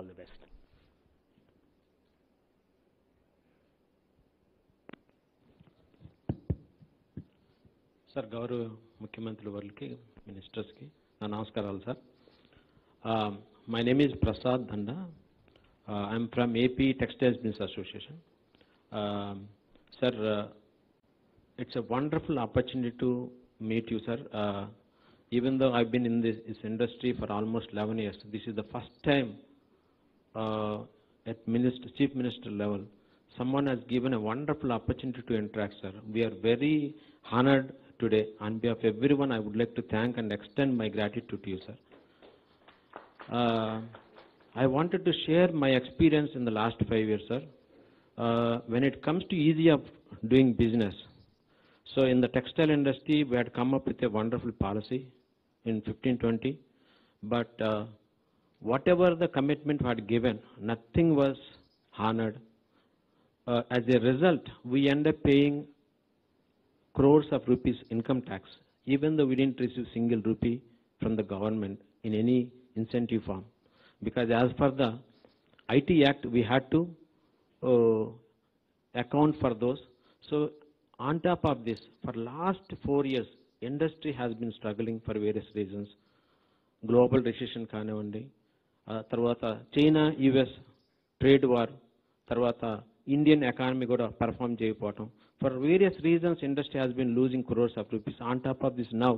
All the best. Sir, Gauruva Mukhyamantri Varliki, Ministers ki, Namaskaralu sir. My name is Prasad Dhanda. I am from AP Textiles Business Association. Sir, it's a wonderful opportunity to meet you, sir. Even though I've been in this industry for almost 11 years, this is the first time at Chief Minister level, someone has given a wonderful opportunity to interact, sir. We are very honored today. On behalf of everyone, I would like to thank and extend my gratitude to you, sir. I wanted to share my experience in the last 5 years, sir. When it comes to ease of doing business, so in the textile industry, we had come up with a wonderful policy in 1520, but whatever the commitment we had given, nothing was honored. As a result, we end up paying crores of rupees income tax, even though we didn't receive single rupee from the government in any incentive form. Because as per the IT Act, we had to account for those. So on top of this, for last 4 years, industry has been struggling for various reasons. Global recession కానివ్వండి, తర్వాత China US trade war, తర్వాత Indian economy కూడా perform చేయకపోవటం. For various reasons, industry has been losing crores of rupees. On top of this, now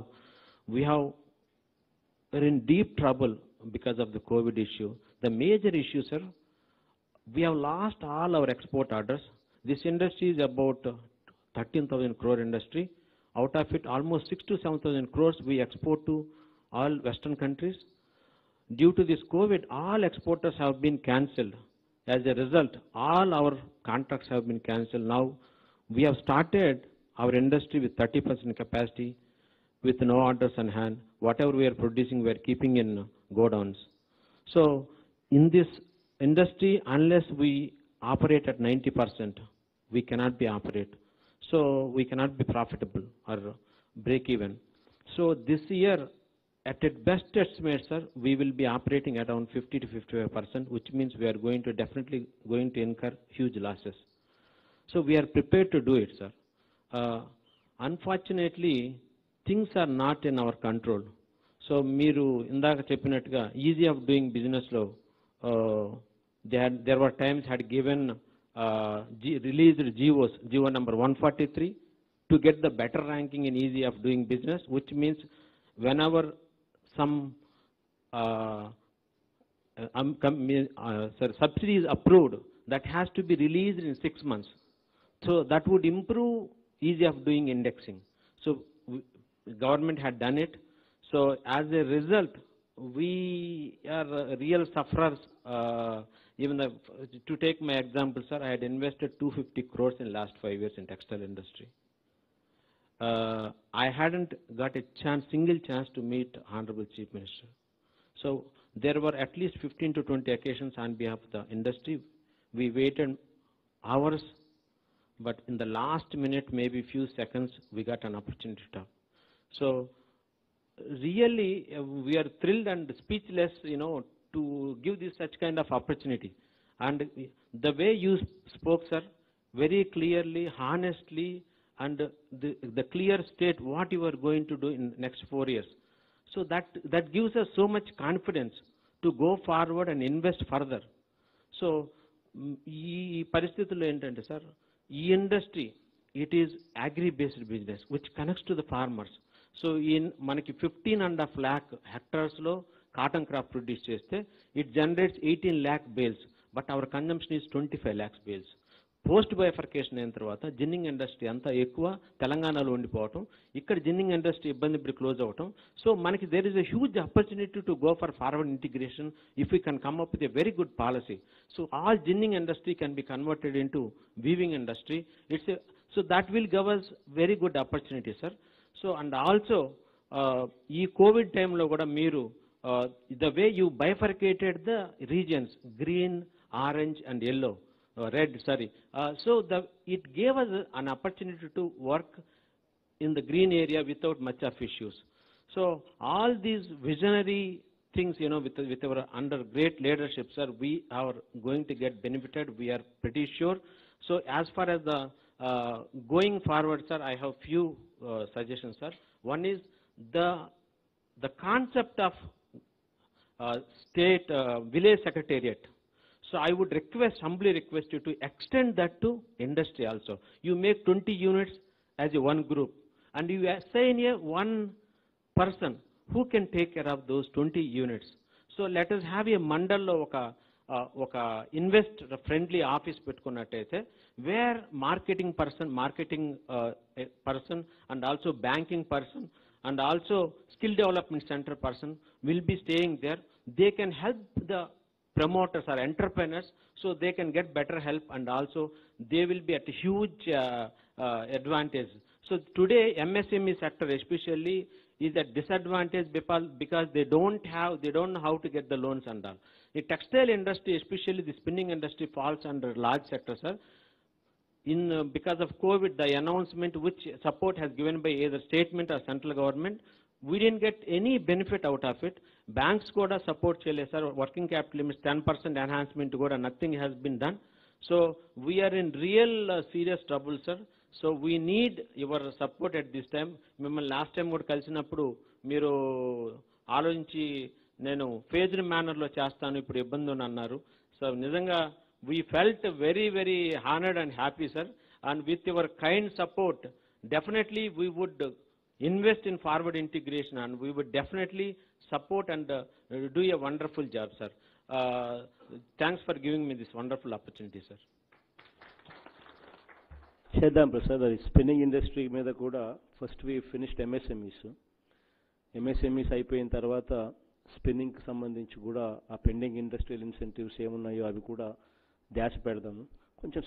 we're in deep trouble because of the COVID issue. The major issue, sir, we have lost all our export orders. This industry is about 13,000 crore industry. Out of it, almost 6,000 to 7,000 crores we export to all Western countries. Due to this COVID, all exporters have been cancelled. As a result, all our contracts have been cancelled. Now, we have started our industry with 30% capacity, with no orders on hand. Whatever we are producing, we are keeping in godowns. So, in this industry, unless we operate at 90%, we cannot be operate. So, we cannot be profitable or break even. So, this year, at best estimate, sir, we will be operating at around 50 to 55%, which means we are definitely going to incur huge losses. So we are prepared to do it, sir. Unfortunately, things are not in our control. So మీరు ఇందాక చెప్పినట్టుగా easy of doing business లో there were times had given released GO number 143 to get the better ranking in easy of doing business, which means whenever some subsidy is approved, that has to be released in 6 months. So that would improve ease of doing indexing. So government had done it. So as a result, we are real sufferers. Even to take my example, sir, I had invested 250 crores in last 5 years in textile industry. I hadn't got a single chance to meet Honorable Chief Minister. So there were at least 15 to 20 occasions on behalf of the industry. We waited hours, but in the last minute, maybe few seconds, we got an opportunity to talk. So really, we are thrilled and speechless, to give this such kind of opportunity. And the way you spoke, sir, very clearly, honestly, and the clear state what you are going to do in next 4 years. So that gives us so much confidence to go forward and invest further. So ఈ పరిస్థితుల్లో ఏంటంటే sir, ఈ industry it is agri based business which connects to the farmers. So మనకి 15.5 lakh హెక్టార్స్లో cotton crop produce చేస్తే it generates 18 lakh bales, but our consumption is 25 lakhs bales. Post bifurcation అయిన తర్వాత ginning industry అంతా ఎక్కువ తెలంగాణలో ఉండిపోవటం, ఇక్కడ ginning industry ఇబ్బంది ఇప్పుడు క్లోజ్ అవ్వటం. సో మనకి there is a huge opportunity to go for forward integration if you can come up with a very good policy. So all ginning industry can be converted into weaving industry. So that will give us very good opportunity, sir. So and also ఈ COVID టైంలో కూడా మీరు the way you bifurcated the regions, green, orange and yellow, red, sorry. So it gave us an opportunity to work in the green area without much of issues. So all these visionary things, with our under great leadership, sir, we are going to get benefited. We are pretty sure. So as far as the going forward, sir, I have few suggestions, sir. One is the concept of state village secretariat. So I would humbly request you to extend that to industry also. You make 20 units as a one group, and you assign a one person who can take care of those 20 units. So let us have a mandal oka investor friendly office pettukunnataithe, where marketing person and also banking person and also skill development center person will be staying there. They can help the promoters or entrepreneurs, so they can get better help, and also they will be at a huge advantage. So today MSME sector especially is at disadvantage because they don't know how to get the loans and all. The textile industry, especially the spinning industry, falls under large sector, sir. Because of COVID, the announcement which support has given by either statement or central government, we didn't get any benefit out of it. Banks kuda support cheyale, sir. Working capital limits 10% enhancement kuda nothing has been done. So we are in real serious trouble, sir. So we need your support at this time. Mimmalni last time kuda kalisinappudu meeru ఆలోచించి నేను phased మేనర్లో చేస్తాను, ఇప్పుడు ఇబ్బంది అని అన్నారు. So నిజంగా we felt very, very honored and happy, sir. And with your kind support, definitely we would invest in forward integration, and we would definitely support and do a wonderful job, sir. Thanks for giving me this wonderful opportunity, sir. Shedam Prasad, the spinning industry మీద కూడా first we finished MSMEs అయిపోయిన తర్వాత స్పిన్నింగ్కి సంబంధించి కూడా ఆ pending industrial incentives ఏమున్నాయో అవి కూడా ధ్యాస పెడదాము. కొంచెం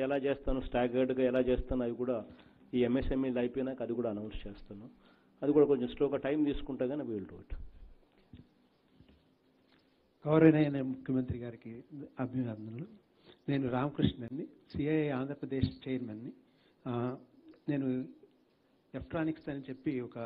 ఎలా చేస్తాను, స్టాగర్డ్గా ఎలా చేస్తాను అవి కూడా ఈ MSMEలు అయిపోయినాక అది కూడా అనౌన్స్ చేస్తాను. అది కూడా కొంచెం స్లోగా టైం తీసుకుంటా కానీ వీల్ డూ ఇట్. గౌరవనీయ ముఖ్యమంత్రి గారికి అభినందనలు. నేను రామకృష్ణని, సిఐఐ ఆంధ్రప్రదేశ్ చైర్మన్ని. నేను ఎలక్ట్రానిక్స్ అని చెప్పి ఒక